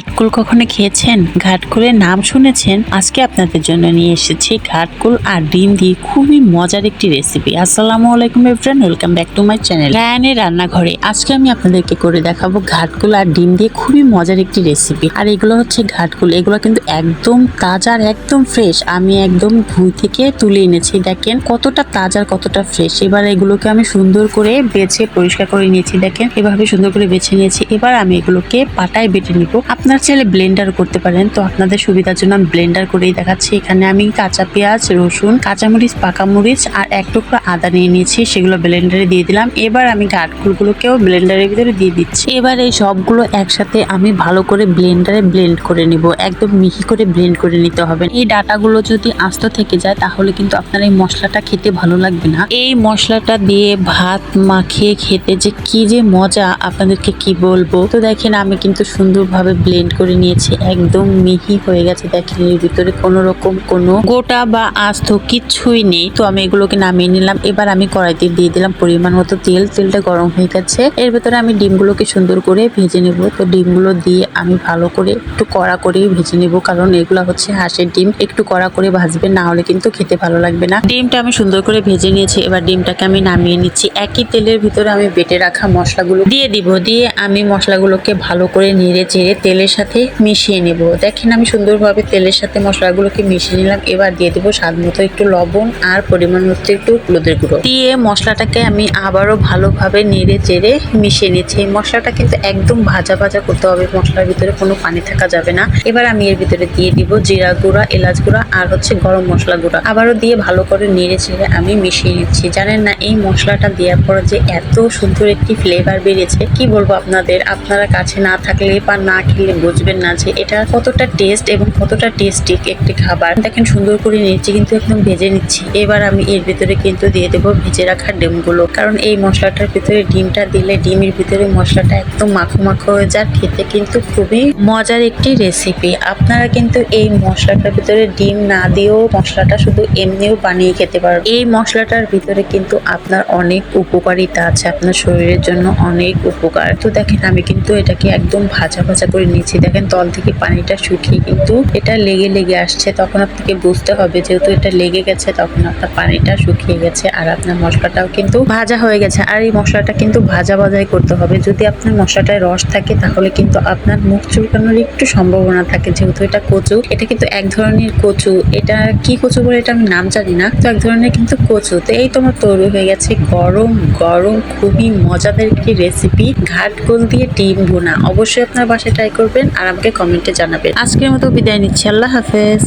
ঘাটকুল কখনো খেয়েছেন? ঘাটকুলের নাম শুনেছেন? আজকে আপনাদের জন্য নিয়ে এসেছি ঘাটকুল আর ডিম দিয়ে খুবই মজার একটি রেসিপি। আসসালামু আলাইকুম everyone, welcome back to my channel রায়ানের রান্নাঘরে। আজকে আমি আপনাদেরকে করে দেখাবো ঘাটকুল আর ডিম দিয়ে খুবই মজার একটি রেসিপি। আর এগুলো হচ্ছে ঘাটকুল, এগুলো কিন্তু একদম তাজা আর একদম ফ্রেশ। আমি একদম ভুঁই থেকে তুলে এনেছি, দেখেন কতটা তাজা আর কতটা ফ্রেশ। এবার এগুলোকে আমি সুন্দর করে বেছে পরিষ্কার করে নিয়েছি, দেখেন এভাবে সুন্দর করে বেছে নিয়েছি। এবার আমি এগুলোকে পাটায় বেটে নিব। আপনার চাইলে ব্লেন্ডার করতে পারেন, তো আপনাদের সুবিধার জন্য আমি ব্লেন্ডার করেই দেখাচ্ছি। এখানে আমি কাঁচা পেঁয়াজ, রসুন, কাঁচামরিচ, পাকামরিচ আর এক টুকরো আদা নিয়ে নিয়েছি, সেগুলো ব্লেন্ডারে দিয়ে দিলাম। এবার আমি ঘাটকুলগুলোকেও ব্লেন্ডারের ভিতরে দিয়ে দিচ্ছি। এবার এই সবগুলো একসাথে আমি ভালো করে ব্লেন্ডারে ব্লেন্ড করে নিব, একদম মিহি করে ব্লেন্ড করে নিতে হবে। এই ডাটাগুলো যদি আস্ত থেকে যায় তাহলে কিন্তু আপনার এই মশলাটা খেতে ভালো লাগবে না। এই মশলাটা দিয়ে ভাত মাখিয়ে খেতে যে কি যে মজা, আপনাদেরকে কি বলবো। তো দেখেন আমি কিন্তু সুন্দরভাবে ব্লেন্ড করে নিয়েছি, একদম মিহি হয়ে গেছে। দেখেন এর ভিতরে কোনো রকম কোনো গোটা বা আস্ত কিচ্ছুই নেই। তো আমি এগুলোকে নামিয়ে নিলাম। এবার আমি কড়াইতে দিয়ে দিলাম পরিমাণ মতো তেল। তেলটা গরম হয়ে গেছে, এর ভেতরে আমি ডিমগুলোকে সুন্দর করে ভেজে নেব। তো ডিমগুলো দিয়ে আমি ভালো করে একটু কড়া করেই ভেজে নেব, কারণ এগুলা হচ্ছে হাঁসের ডিম, একটু কড়া করে ভাজবে, না হলে কিন্তু খেতে ভালো লাগবে না। ডিমটা আমি সুন্দর করে ভেজে নিয়েছি, এবার ডিমটাকে আমি নামিয়ে নিচ্ছি। একই তেলের ভিতরে আমি বেটে রাখা মশলাগুলো দিয়ে দিব, দিয়ে আমি মশলাগুলোকে ভালো করে নেড়ে চেড়ে তেলের সাথে মিশিয়ে নেব। দেখেন আমি সুন্দরভাবে তেলের সাথে মশলাগুলোকে মিশিয়ে নিলাম। এবার দিয়ে দেবো স্বাদ মতো একটু লবণ আর পরিমাণ মতো একটু হলুদের গুঁড়ো দিয়ে মশলাটাকে আমি আবারও ভালোভাবে নেড়ে চেড়ে মিশিয়ে নিচ্ছি। এই মশলাটা কিন্তু একদম ভাজা ভাজা করতে হবে, মশলার ভিতরে কোনো পানি থাকা যাবে না। এবার আমি এর ভিতরে দিয়ে দিব জিরা গুঁড়া, এলাচ গুঁড়া আর হচ্ছে গরম মশলা গুঁড়া। আবারও দিয়ে ভালো করে নেড়ে চেড়ে আমি মিশিয়ে নিচ্ছি। জানেন না এই মশলাটা দেওয়ার পর যে এত সুন্দর একটি ফ্লেভার বেরিয়েছে, কি বলবো আপনাদের। আপনারা কাছে না থাকলে বা না খেলে বুঝবেন না যে এটা কতটা টেস্ট এবং কতটা টেস্টি একটি খাবার। দেখেন সুন্দর করে নিচ্ছি, কিন্তু একদম ভেজে নিচ্ছি। এবার আমি এর ভিতরে কিন্তু দিয়ে দেবো ভেজে রাখা ডিমগুলো, কারণ এই মশলাটার ভিতরে ডিমটা দিলে ডিমের ভিতরে মশলাটা একদম মাখো মাখো হয়ে যায়, খেতে কিন্তু খুবই মজার একটি রেসিপি। আপনারা কিন্তু এই মশলাটার ভিতরে ডিম না দিয়েও মশলাটা শুধু এমনিও বানিয়ে খেতে পারবেন। এই মশলাটার ভিতরে কিন্তু আপনার অনেক উপকারিতা আছে, আপনার শরীরের জন্য অনেক উপকার। তো দেখেন আমি কিন্তু এটাকে একদম ভাজা ভাজা করে নিয়েছি। দেখেন তল থেকে পানিটা শুকিয়ে কিন্তু এটা লেগে লেগে আসছে, তখন আপনাকে বুঝতে হবে যেহেতু এটা লেগে গেছে তখন আপনার পানিটা শুকিয়ে গেছে আর আপনার মশলাটাও কিন্তু ভাজা হয়ে গেছে। আর এই মশলাটা কিন্তু ভাজা ভাজাই করতে হবে। যদি আপনার মশলাটায় রস থাকে তাহলে কিন্তু আপনার মুখ চুলকানোর একটু সম্ভাবনা থাকে, যেহেতু এটা কচু। এটা কিন্তু এক ধরনের কচু, এটা কি কচু বলে এটা আমি নাম জানি না, তো এক ধরনের কিন্তু কচু। তো এই তোমার তৈরি হয়ে গেছে গরম গরম খুবই মজাদার একটি রেসিপি, ঘাটকুল দিয়ে ডিম ভুনা। অবশ্যই আপনার বাসায় ট্রাই করবেন আর আমাকে কমেন্টে জানাবেন। আজকের মতো বিদায় নিচ্ছি, আল্লাহ হাফেজ।